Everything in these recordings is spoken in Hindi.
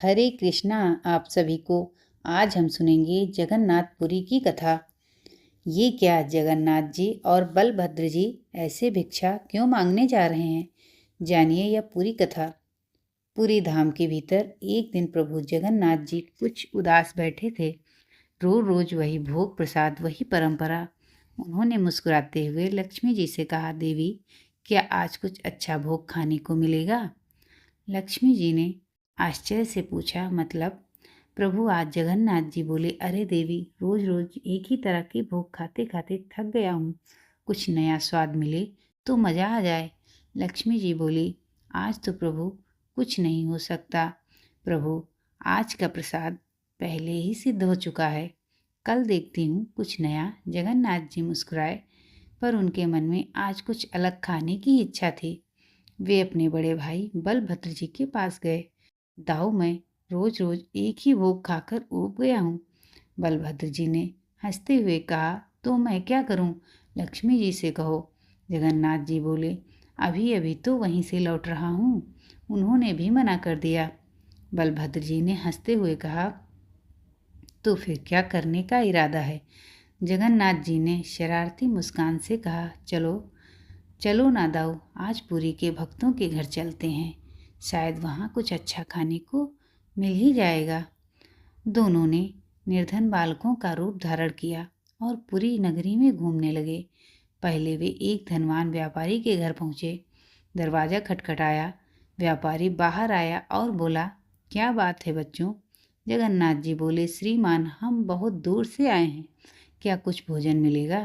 हरे कृष्णा। आप सभी को आज हम सुनेंगे जगन्नाथपुरी की कथा। ये क्या जगन्नाथ जी और बलभद्र जी ऐसे भिक्षा क्यों मांगने जा रहे हैं? जानिए यह पूरी कथा। पूरी धाम के भीतर एक दिन प्रभु जगन्नाथ जी कुछ उदास बैठे थे। रोज रोज वही भोग प्रसाद, वही परंपरा। उन्होंने मुस्कुराते हुए लक्ष्मी जी से कहा, देवी, क्या आज कुछ अच्छा भोग खाने को मिलेगा? लक्ष्मी जी ने आश्चर्य से पूछा, मतलब? प्रभु आज जगन्नाथ जी बोले, अरे देवी, रोज रोज एक ही तरह के भोग खाते खाते थक गया हूँ। कुछ नया स्वाद मिले तो मज़ा आ जाए। लक्ष्मी जी बोली, आज तो प्रभु कुछ नहीं हो सकता। प्रभु, आज का प्रसाद पहले ही सिद्ध हो चुका है, कल देखती हूँ कुछ नया। जगन्नाथ जी मुस्कुराए, पर उनके मन में आज कुछ अलग खाने की इच्छा थी। वे अपने बड़े भाई बलभद्र जी के पास गए। दाऊ, मैं रोज रोज एक ही भोग खाकर ऊब गया हूँ। बलभद्र जी ने हंसते हुए कहा, तो मैं क्या करूँ? लक्ष्मी जी से कहो। जगन्नाथ जी बोले, अभी अभी तो वहीं से लौट रहा हूँ, उन्होंने भी मना कर दिया। बलभद्र जी ने हंसते हुए कहा, तो फिर क्या करने का इरादा है? जगन्नाथ जी ने शरारती मुस्कान से कहा, चलो चलो ना दाऊ, आज पुरी के भक्तों के घर चलते हैं, शायद वहाँ कुछ अच्छा खाने को मिल ही जाएगा। दोनों ने निर्धन बालकों का रूप धारण किया और पूरी नगरी में घूमने लगे। पहले वे एक धनवान व्यापारी के घर पहुँचे। दरवाज़ा खटखटाया। व्यापारी बाहर आया और बोला, क्या बात है बच्चों? जगन्नाथ जी बोले, श्रीमान, हम बहुत दूर से आए हैं, क्या कुछ भोजन मिलेगा?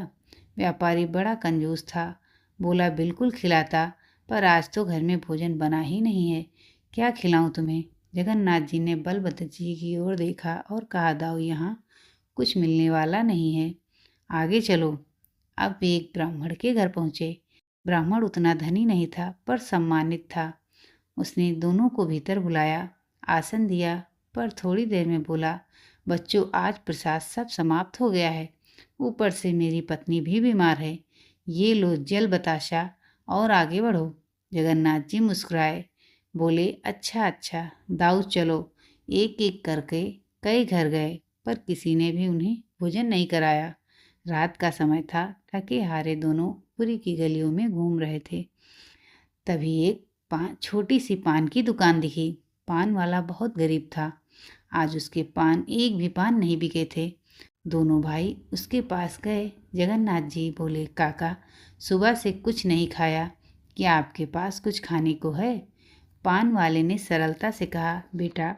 व्यापारी बड़ा कंजूस था, बोला, बिल्कुल खिलाता, पर आज तो घर में भोजन बना ही नहीं है, क्या खिलाऊं तुम्हें? जगन्नाथ जी ने बलभद्र जी की ओर देखा और कहा, दाऊ, यहाँ कुछ मिलने वाला नहीं है, आगे चलो। अब वे एक ब्राह्मण के घर पहुँचे। ब्राह्मण उतना धनी नहीं था, पर सम्मानित था। उसने दोनों को भीतर बुलाया, आसन दिया, पर थोड़ी देर में बोला, बच्चों, आज प्रसाद सब समाप्त हो गया है, ऊपर से मेरी पत्नी भी बीमार है। ये लो जल बताशा और आगे बढ़ो। जगन्नाथ जी मुस्कुराए, बोले, अच्छा अच्छा दाऊ, चलो। एक एक करके कई घर गए, पर किसी ने भी उन्हें भोजन नहीं कराया। रात का समय था, थके हारे दोनों पुरी की गलियों में घूम रहे थे। तभी एक छोटी सी पान की दुकान दिखी। पान वाला बहुत गरीब था, आज उसके पान एक भी पान नहीं बिके थे। दोनों भाई उसके पास गए। जगन्नाथ जी बोले, काका, सुबह से कुछ नहीं खाया, क्या आपके पास कुछ खाने को है? पान वाले ने सरलता से कहा, बेटा,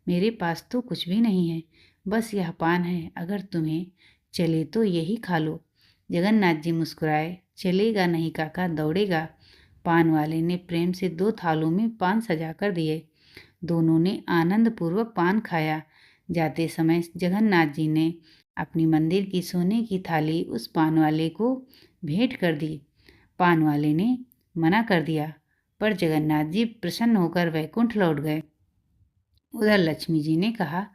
मेरे पास तो कुछ भी नहीं है, बस यह पान है, अगर तुम्हें चले तो यही खा लो। जगन्नाथ जी मुस्कुराए, चलेगा नहीं काका, दौड़ेगा। पान वाले ने प्रेम से 2 थालों में पान सजा कर दिए। दोनों ने आनंदपूर्वक पान खाया। जाते समय जगन्नाथ जी ने अपनी मंदिर की सोने की थाली उस पान वाले को भेंट कर दी। पान वाले ने मना कर दिया, पर जगन्नाथ जी प्रसन्न होकर वैकुंठ लौट गए। उधर लक्ष्मी जी ने कहा,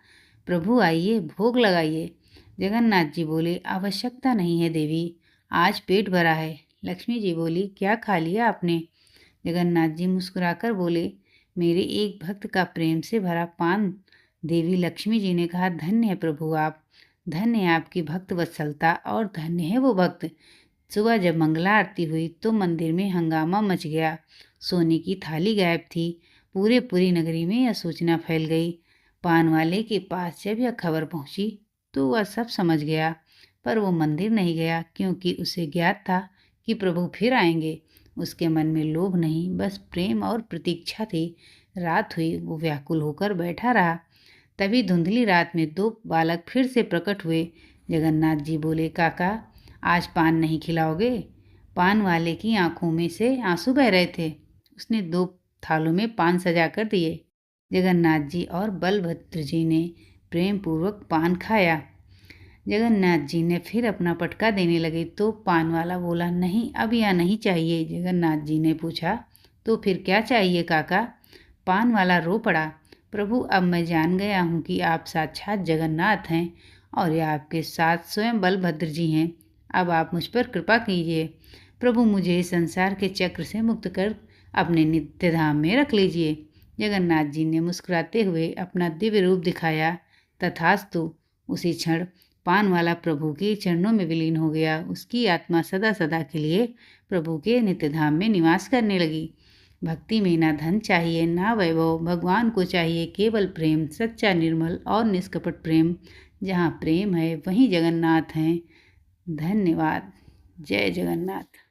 प्रभु आइए, भोग लगाइए। जगन्नाथ जी बोले, आवश्यकता नहीं है देवी, आज पेट भरा है। लक्ष्मी जी बोली, क्या खा लिया आपने? जगन्नाथ जी मुस्कुराकर बोले, मेरे एक भक्त का प्रेम से भरा पान। देवी लक्ष्मी जी ने कहा, धन्य है प्रभु आप, धन्य है आपकी भक्त वत्सलता और धन्य है वो भक्त। सुबह जब मंगला आरती हुई तो मंदिर में हंगामा मच गया। सोने की थाली गायब थी। पूरी नगरी में यह सूचना फैल गई। पान वाले के पास जब यह खबर पहुंची तो वह सब समझ गया, पर वो मंदिर नहीं गया, क्योंकि उसे ज्ञात था कि प्रभु फिर आएंगे। उसके मन में लोभ नहीं, बस प्रेम और प्रतीक्षा थी। रात हुई, वो व्याकुल होकर बैठा रहा। तभी धुंधली रात में 2 बालक फिर से प्रकट हुए। जगन्नाथ जी बोले, काका, आज पान नहीं खिलाओगे? पान वाले की आंखों में से आंसू बह रहे थे। उसने 2 थालों में पान सजा कर दिए। जगन्नाथ जी और बलभद्र जी ने प्रेम पूर्वक पान खाया। जगन्नाथ जी ने फिर अपना पटका देने लगे तो पान वाला बोला, नहीं, अब यह नहीं चाहिए। जगन्नाथ जी ने पूछा, तो फिर क्या चाहिए काका? पान वाला रो पड़ा, प्रभु, अब मैं जान गया हूँ कि आप साक्षात जगन्नाथ हैं और ये आपके साथ स्वयं बलभद्र जी हैं। अब आप मुझ पर कृपा कीजिए। प्रभु, मुझे इस संसार के चक्र से मुक्त कर अपने नित्य धाम में रख लीजिए। जगन्नाथ जी ने मुस्कुराते हुए अपना दिव्य रूप दिखाया। तथास्तु। उसी क्षण पान वाला प्रभु के चरणों में विलीन हो गया। उसकी आत्मा सदा सदा के लिए प्रभु के नित्यधाम में निवास करने लगी। भक्ति में ना धन चाहिए ना वैभव, भगवान को चाहिए केवल प्रेम, सच्चा, निर्मल और निष्कपट प्रेम। जहाँ प्रेम है वहीं जगन्नाथ हैं। धन्यवाद। जय जगन्नाथ।